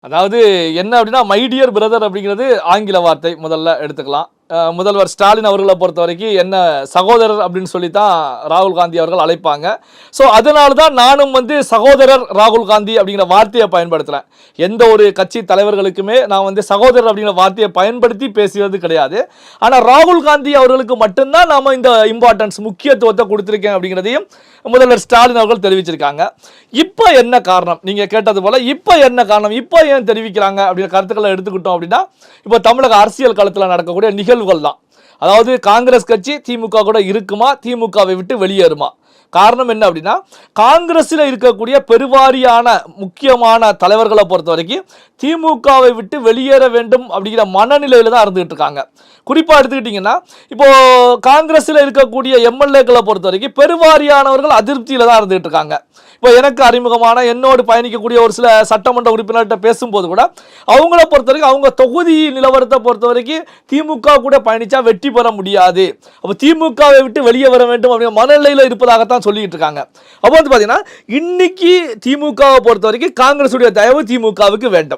அதாவது என்ன அப்படின்னா மை டியர் பிரதர் அப்படிங்கிறது ஆங்கில வார்த்தை முதல்ல எடுத்துக்கலாம். முதல்வர் ஸ்டாலின் அவர்களை பொறுத்த வரைக்கும் என்ன சகோதரர் அப்படின்னு சொல்லி தான் ராகுல் காந்தி அவர்கள் அழைப்பாங்க. ஸோ அதனால தான் நானும் சகோதரர் ராகுல் காந்தி அப்படிங்கிற வார்த்தையை பயன்படுத்துகிறேன். எந்த ஒரு கட்சி தலைவர்களுக்குமே நான் சகோதரர் அப்படிங்கிற வார்த்தையை பயன்படுத்தி பேசுவது கிடையாது. ஆனால் ராகுல் காந்தி அவர்களுக்கு மட்டும்தான் நாம் இந்த இம்பார்ட்டன்ஸ் முக்கியத்துவத்தை கொடுத்துருக்கேன் அப்படிங்கிறதையும் முதல்வர் ஸ்டாலின் அவர்கள் தெரிவிச்சிருக்காங்க. இப்போ என்ன காரணம், நீங்கள் கேட்டது போல் இப்போ என்ன காரணம், இப்போ ஏன் தெரிவிக்கிறாங்க அப்படிங்கிற கருத்துக்களை எடுத்துக்கிட்டோம் அப்படின்னா, இப்போ தமிழக அரசியல் களத்தில் நடக்கக்கூடிய நிகழ்வுகள் தான். அதாவது காங்கிரஸ் கட்சி திமுக கூட இருக்குமா, திமுகவை விட்டு வெளியேறுமா? காரணம் என்ன அப்படின்னா, காங்கிரஸில் இருக்கக்கூடிய பெருவாரியான முக்கியமான தலைவர்களை பொறுத்த வரைக்கும் திமுகவை விட்டு வெளியேற வேண்டும் அப்படிங்கிற மனநிலையில் தான் இருந்துகிட்டு இருக்காங்க. குறிப்பாக எடுத்துக்கிட்டிங்கன்னா, இப்போ காங்கிரஸில் இருக்கக்கூடிய எம்எல்ஏக்களை பொறுத்த வரைக்கும் பெருவாரியானவர்கள் அதிருப்தியில் தான் இருந்துகிட்டு இருக்காங்க. இப்போ எனக்கு அறிமுகமான என்னோடு பயணிக்கக்கூடிய ஒரு சில சட்டமன்ற உறுப்பினர்கிட்ட பேசும்போது கூட அவங்கள பொறுத்த வரைக்கும் அவங்க தொகுதி நிலவரத்தை பொறுத்த வரைக்கும் திமுக கூட பயணிச்சா வெற்றி பெற முடியாது, அப்போ திமுகவை விட்டு வெளியே வர வேண்டும் அப்படிங்கிற மனநிலையில் இருப்பதாகத்தான் சொல்லிட்டு இருக்காங்க. அப்போ பார்த்தீங்கன்னா இன்னைக்கு திமுகவை பொறுத்த வரைக்கும் காங்கிரஸுடைய தயவு திமுகவுக்கு வேண்டும்.